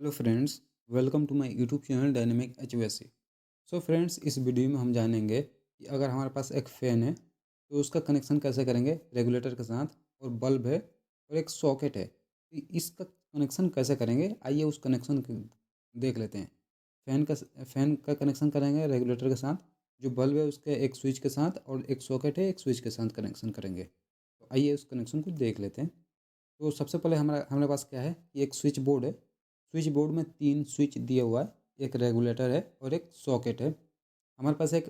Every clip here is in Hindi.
Hello friends, welcome to my YouTube channel dynamic HVSC. So friends, इस वीडियो में हम जानेंगे कि अगर हमारे पास एक फ़ैन है तो उसका कनेक्शन कैसे करेंगे रेगुलेटर के साथ, और बल्ब है और एक सॉकेट है तो इसका कनेक्शन कैसे करेंगे। आइए उस कनेक्शन को देख लेते हैं। फ़ैन का कनेक्शन करेंगे रेगुलेटर के साथ, जो बल्ब है उसके एक स्विच के साथ, और एक सॉकेट है एक स्विच के साथ कनेक्शन करेंगे। तो आइए उस कनेक्शन को देख लेते हैं। तो सबसे पहले हमारा हमारे पास क्या है कि एक स्विच बोर्ड है। स्विच बोर्ड में 3 स्विच दिया हुआ है, एक रेगुलेटर है और एक सॉकेट है। हमारे पास एक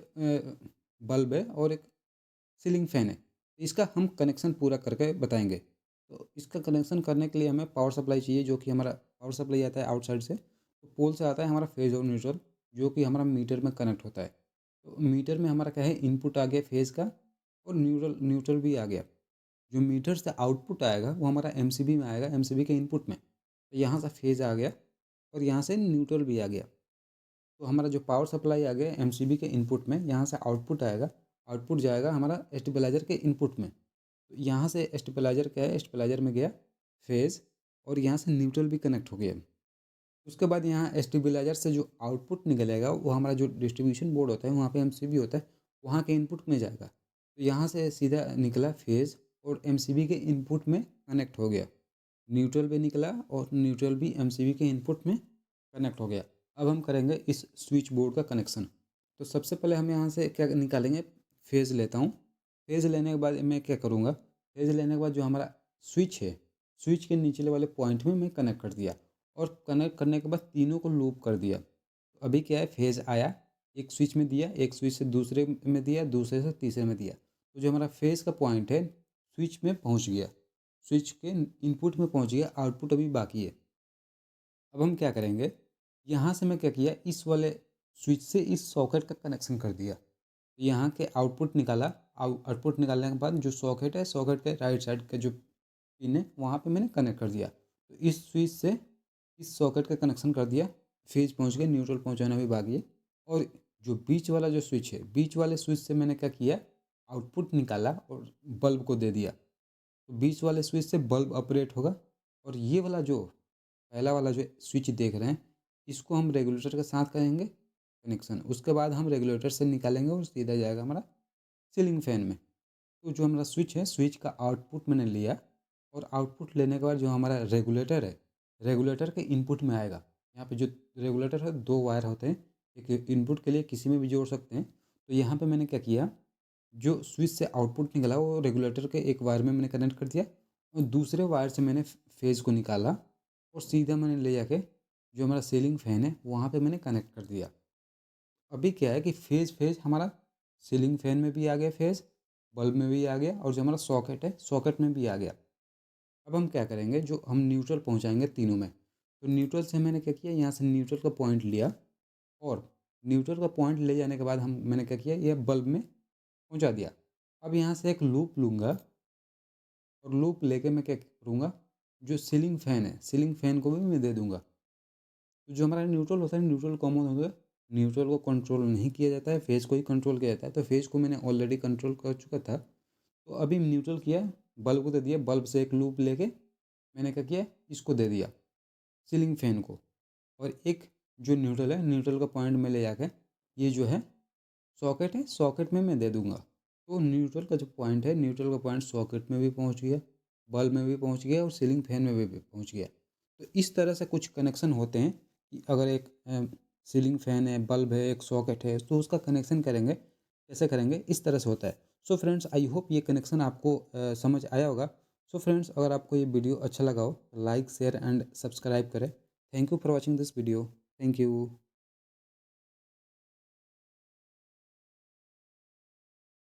बल्ब है और एक सीलिंग फ़ैन है। इसका हम कनेक्शन पूरा करके बताएँगे। तो इसका कनेक्शन करने के लिए हमें पावर सप्लाई चाहिए, जो कि हमारा पावर सप्लाई आता है आउटसाइड से। तो पोल से आता है हमारा फेज़ और न्यूट्रल, जो कि हमारा मीटर में कनेक्ट होता है। तो मीटर में हमारा क्या है, इनपुट आ गया फेज़ का, और न्यूट्रल न्यूट्रल भी आ गया। जो मीटर से आउटपुट आएगा वो हमारा एमसीबी में आएगा, एमसीबी के इनपुट में। तो यहाँ से फेज़ आ गया और यहाँ से न्यूट्रल भी आ गया। तो हमारा जो पावर सप्लाई आ गया एमसीबी के इनपुट में, यहाँ से आउटपुट आएगा। आउटपुट जाएगा हमारा स्टेबलाइजर के इनपुट में। तो यहाँ से स्टेबलाइजर क्या है, स्टेबलाइजर में गया फेज़, और यहाँ से न्यूट्रल भी कनेक्ट हो गया। उसके बाद यहाँ स्टेबलाइजर से जो आउटपुट निकलेगा वो हमारा जो डिस्ट्रीब्यूशन बोर्ड होता है, वहाँ पे एमसीबी होता है, वहाँ के इनपुट में जाएगा। तो यहाँ से सीधा निकला फेज़ और एमसीबी के इनपुट में कनेक्ट हो गया। न्यूट्रल भी निकला और न्यूट्रल भी एमसीबी के इनपुट में कनेक्ट हो गया। अब हम करेंगे इस स्विच बोर्ड का कनेक्शन। तो सबसे पहले हम यहाँ से क्या निकालेंगे, फेज़ लेता हूँ। फेज़ लेने के बाद मैं क्या करूँगा, फेज़ लेने के बाद जो हमारा स्विच है, स्विच के निचले वाले पॉइंट में मैं कनेक्ट कर दिया, और कनेक्ट करने के बाद तीनों को लूप कर दिया। तो अभी क्या है, फेज़ आया, एक स्विच में दिया, एक स्विच से दूसरे में दिया, दूसरे से तीसरे में दिया। तो जो हमारा फेज़ का पॉइंट है स्विच में पहुँच गया, स्विच के इनपुट में पहुँच गया, आउटपुट अभी बाकी है। अब हम क्या करेंगे, यहाँ से मैं क्या किया, इस वाले स्विच से इस सॉकेट का कनेक्शन कर दिया। यहाँ के आउटपुट निकाला। आउटपुट निकालने के बाद जो सॉकेट है, सॉकेट के राइट साइड का जो पिन है वहाँ पे मैंने कनेक्ट कर दिया। तो इस स्विच से इस सॉकेट का कनेक्शन कर दिया। फेज पहुँच गया, न्यूट्रल पहुँचाना भी बाकी है। और जो बीच वाला जो स्विच है, बीच वाले स्विच से मैंने क्या किया, आउटपुट निकाला और बल्ब को दे दिया। तो बीच वाले स्विच से बल्ब ऑपरेट होगा। और ये वाला जो पहला वाला जो स्विच देख रहे हैं, इसको हम रेगुलेटर के साथ करेंगे कनेक्शन। उसके बाद हम रेगुलेटर से निकालेंगे और सीधा जाएगा हमारा सीलिंग फैन में। तो जो हमारा स्विच है, स्विच का आउटपुट मैंने लिया, और आउटपुट लेने के बाद जो हमारा रेगुलेटर है, रेगुलेटर के इनपुट में आएगा। यहाँ पे जो रेगुलेटर है, दो वायर होते हैं, एक इनपुट के लिए किसी में भी जोड़ सकते हैं। तो यहाँ पे मैंने क्या किया, जो स्विच से आउटपुट निकला वो रेगुलेटर के एक वायर में मैंने कनेक्ट कर दिया, और दूसरे वायर से मैंने फेज़ को निकाला, और सीधा मैंने ले जाके जो हमारा सीलिंग फ़ैन है वहाँ पे मैंने कनेक्ट कर दिया। अभी क्या है कि फेज़ फेज़ हमारा सीलिंग फ़ैन में भी आ गया फेज़, बल्ब में भी आ गया, और जो हमारा सॉकेट है सॉकेट में भी आ गया। अब हम क्या करेंगे, जो हम न्यूट्रल पहुँचाएँगे तीनों में। तो न्यूट्रल से मैंने क्या किया, यहाँ से न्यूट्रल का पॉइंट लिया, और न्यूट्रल का पॉइंट ले जाने के बाद मैंने क्या किया, ये बल्ब में पहुँचा दिया। अब यहाँ से एक लूप लूँगा, और लूप लेके मैं क्या करूँगा, जो सीलिंग फ़ैन है, सीलिंग फ़ैन को भी मैं दे दूँगा। तो जो हमारा न्यूट्रल होता है, न्यूट्रल कॉमन हो गया। न्यूट्रल को कंट्रोल नहीं किया जाता है, फेज़ को ही कंट्रोल किया जाता है। तो फेज़ को मैंने ऑलरेडी कंट्रोल कर चुका था। तो अभी न्यूट्रल किया, बल्ब को दे दिया, बल्ब से एक लूप लेके मैंने क्या किया, इसको दे दिया सीलिंग फ़ैन को। और एक जो न्यूट्रल है, न्यूट्रल का पॉइंट में ले जाके ये जो है सॉकेट है, सॉकेट में मैं दे दूँगा। तो न्यूट्रल का जो पॉइंट है, न्यूट्रल का पॉइंट सॉकेट में भी पहुँच गया, बल्ब में भी पहुँच गया, और सीलिंग फैन में भी पहुँच गया। तो इस तरह से कुछ कनेक्शन होते हैं कि अगर एक सीलिंग फैन है, बल्ब है, एक सॉकेट है, तो उसका कनेक्शन करेंगे, कैसे करेंगे, इस तरह से होता है। सो फ्रेंड्स, आई होप ये कनेक्शन आपको समझ आया होगा। सो फ्रेंड्स, अगर आपको ये वीडियो अच्छा लगा हो, लाइक शेयर एंड सब्सक्राइब करें। Thank you for watching this video. Thank you.